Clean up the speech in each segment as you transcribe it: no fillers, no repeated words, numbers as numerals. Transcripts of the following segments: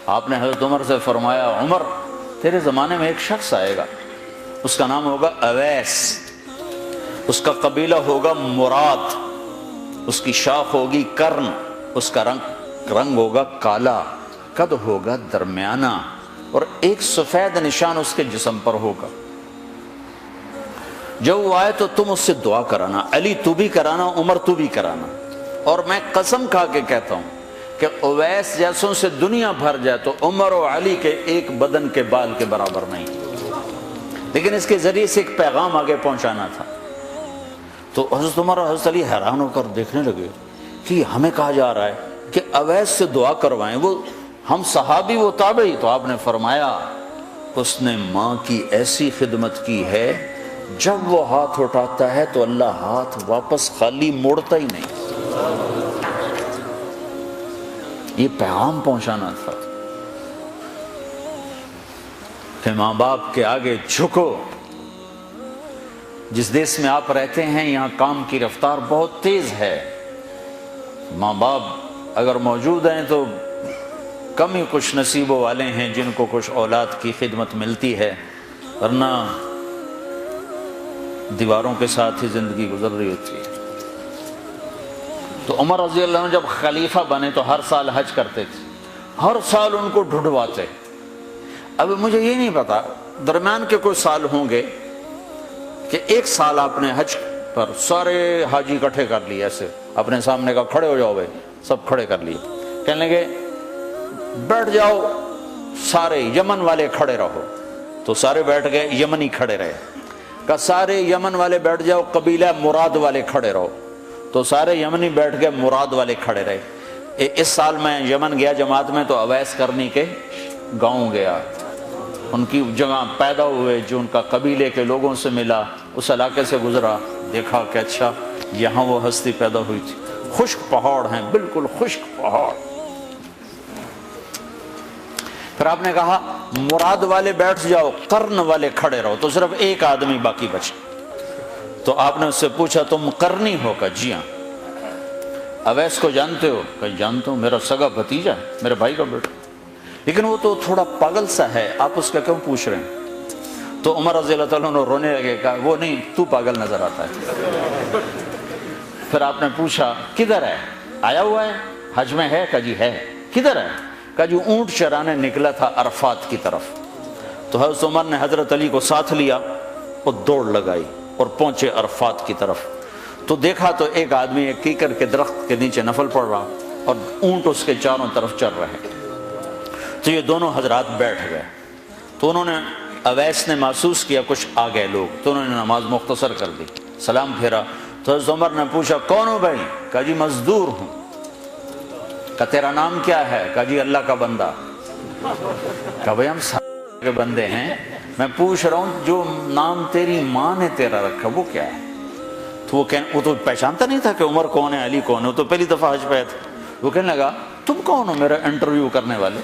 آپ نے حضرت عمر سے فرمایا عمر تیرے زمانے میں ایک شخص آئے گا، اس کا نام ہوگا اویس، اس کا قبیلہ ہوگا مراد، اس کی شاخ ہوگی کرن، اس کا رنگ ہوگا کالا، قد ہوگا درمیانہ، اور ایک سفید نشان اس کے جسم پر ہوگا۔ جب وہ آئے تو تم اس سے دعا کرانا، علی تو بھی کرانا، عمر تو بھی کرانا، اور میں قسم کھا کے کہتا ہوں کہ اویس جیسوں سے دنیا بھر جائے تو عمر و علی کے ایک بدن کے بال کے برابر نہیں، لیکن اس کے ذریعے سے ایک پیغام آگے پہنچانا تھا۔ تو حضرت عمر اور حضرت علی حیران ہو کر دیکھنے لگے کہ ہمیں کہا جا رہا ہے کہ اویس سے دعا کروائیں، وہ ہم صحابی وہ تابعی۔ تو آپ نے فرمایا اس نے ماں کی ایسی خدمت کی ہے، جب وہ ہاتھ اٹھاتا ہے تو اللہ ہاتھ واپس خالی موڑتا ہی نہیں۔ یہ پیغام پہنچانا تھا کہ ماں باپ کے آگے جھکو۔ جس دیش میں آپ رہتے ہیں یہاں کام کی رفتار بہت تیز ہے، ماں باپ اگر موجود ہیں تو کم ہی کچھ نصیبوں والے ہیں جن کو کچھ اولاد کی خدمت ملتی ہے، ورنہ دیواروں کے ساتھ ہی زندگی گزر رہی ہوتی ہے۔ تو عمر رضی اللہ عنہ جب خلیفہ بنے تو ہر سال حج کرتے تھے، ہر سال ان کو ڈھونڈواتے۔ اب مجھے یہ نہیں پتا درمیان کے کوئی سال ہوں گے کہ ایک سال آپ نے حج پر سارے حاجی اکٹھے کر لیے، ایسے اپنے سامنے کا کھڑے ہو جاؤ بھائی، سب کھڑے کر لیے، کہنے لگے بیٹھ جاؤ سارے یمن والے کھڑے رہو، تو سارے بیٹھ گئے، یمنی کھڑے رہے، کہ سارے یمن والے بیٹھ جاؤ، قبیلہ مراد والے کھڑے رہو، تو سارے یمنی بیٹھ گئے، مراد والے کھڑے رہے۔ اس سال میں یمن گیا جماعت میں تو اویس کرنی کے گاؤں گیا، ان کی جگہ پیدا ہوئے، جو ان کا قبیلے کے لوگوں سے ملا، اس علاقے سے گزرا، دیکھا کہ اچھا یہاں وہ ہستی پیدا ہوئی تھی۔ خشک پہاڑ ہیں، بالکل خشک پہاڑ۔ پھر آپ نے کہا مراد والے بیٹھ جاؤ، قرن والے کھڑے رہو، تو صرف ایک آدمی باقی بچا۔ تو آپ نے اس سے پوچھا تم قرنی ہو؟ کہ جی ہاں۔ اویس کو جانتے ہو؟ کہ جانتا ہوں، میرا سگا بھتیجا ہے، میرے بھائی کا بیٹا، لیکن وہ تو تھوڑا پاگل سا ہے، آپ اس کا کیوں پوچھ رہے ہیں؟ تو عمر رضی اللہ تعالیٰ عنہ رونے لگے، کہا وہ نہیں، تو پاگل نظر آتا ہے۔ پھر آپ نے پوچھا کدھر ہے؟ آیا ہوا ہے حج میں ہے؟ کہ جی ہے۔ کدھر ہے؟ کہ جو اونٹ چرانے نکلا تھا عرفات کی طرف۔ تو حضرت عمر نے حضرت علی کو ساتھ لیا اور دوڑ لگائی اور پہنچے عرفات کی طرف، تو دیکھا تو ایک آدمی ایک کیکر کے درخت کے نیچے نفل پڑھ رہا اور اونٹ اس کے چاروں طرف چل رہے۔ تو یہ دونوں حضرات بیٹھ گئے، تو انہوں نے اویس نے محسوس کیا کچھ آ گئے لوگ، تو انہوں نے نماز مختصر کر دی، سلام پھیرا۔ تو حضرت عمر نے پوچھا کون ہو بھائی؟ کہا جی مزدور ہوں۔ کہا تیرا نام کیا ہے؟ کہا جی اللہ کا بندہ۔ کہا بھائی ہم سارے کے بندے ہیں، میں پوچھ رہا ہوں جو نام تیری ماں نے تیرا رکھا وہ کیا ہے؟ تو وہ تو پہچانتا نہیں تھا کہ عمر کون ہے، علی کون ہے، وہ تو پہلی دفعہ حج پہ تھا۔ وہ کہنے لگا تم کون ہو میرا انٹرویو کرنے والے؟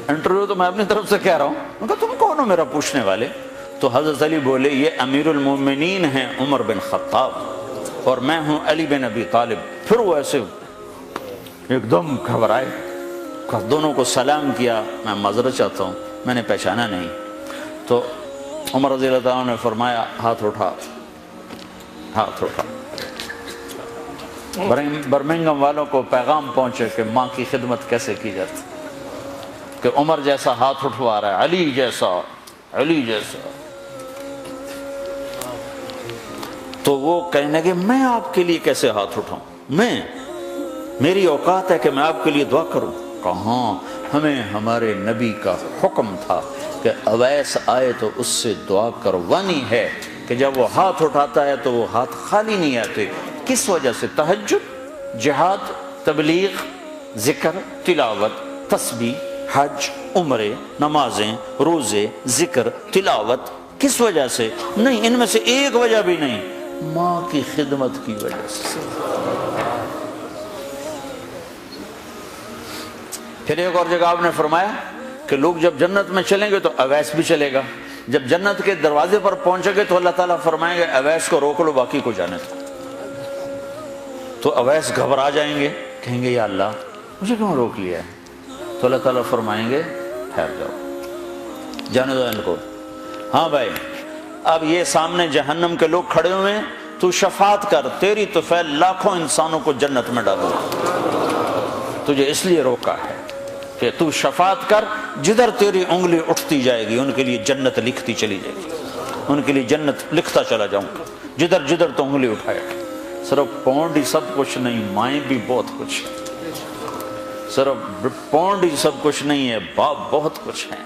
انٹرویو تو میں اپنی طرف سے کہہ رہا ہوں۔ میں کہا تم کون ہو میرا پوچھنے والے؟ تو حضرت علی بولے یہ امیر المومنین ہیں عمر بن خطاب، اور میں ہوں علی بن ابی طالب۔ پھر وہ ایسے ایک دم گھبرائے، دونوں کو سلام کیا، میں معذرت چاہتا ہوں میں نے پہچانا نہیں۔ تو عمر رضی اللہ عنہ نے فرمایا ہاتھ اٹھا، ہاتھ اٹھا۔ برمنگھم والوں کو پیغام پہنچے کہ ماں کی خدمت کیسے کی جاتی، کہ عمر جیسا ہاتھ اٹھوا رہا ہے، علی جیسا، علی جیسا۔ تو وہ کہنے لگے میں آپ کے لیے کیسے ہاتھ اٹھاؤں، میری اوقات ہے کہ میں آپ کے لیے دعا کروں؟ کہاں، ہمیں ہمارے نبی کا حکم تھا کہ اویس آئے تو اس سے دعا کروانی ہے، کہ جب وہ ہاتھ اٹھاتا ہے تو وہ ہاتھ خالی نہیں آتے۔ کس وجہ سے؟ تہجد، جہاد، تبلیغ، ذکر، تلاوت، تسبیح، حج، عمرے، نمازیں، روزے، ذکر، تلاوت۔ کس وجہ سے؟ نہیں، ان میں سے ایک وجہ بھی نہیں، ماں کی خدمت کی وجہ سے۔ پھر ایک اور جگہ آپ نے فرمایا کہ لوگ جب جنت میں چلیں گے تو اویس بھی چلے گا، جب جنت کے دروازے پر پہنچے گے تو اللہ تعالیٰ فرمائیں گے اویس کو روک لو، باقی کو جانے دو۔ تو اویس گھبرا جائیں گے، کہیں گے یا اللہ مجھے کیوں روک لیا ہے؟ تو اللہ تعالیٰ فرمائیں گے ٹھہر جاؤ، جانے دو ان کو۔ ہاں بھائی، اب یہ سامنے جہنم کے لوگ کھڑے ہوئے ہیں، تو شفاعت کر، تیری تو فعل لاکھوں انسانوں کو جنت میں ڈالو، تجھے اس لیے روکا ہے کہ تو شفاعت کر، جدھر تیری انگلی اٹھتی جائے گی ان کے لیے جنت لکھتی چلی جائے گی، ان کے لیے جنت لکھتا چلا جاؤں گا، جدھر جدھر تو انگلی اٹھائے۔ صرف پونڈ ہی سب کچھ نہیں، مائیں بھی بہت کچھ ہے، صرف پونڈ ہی سب کچھ نہیں ہے، باپ بہت کچھ ہے۔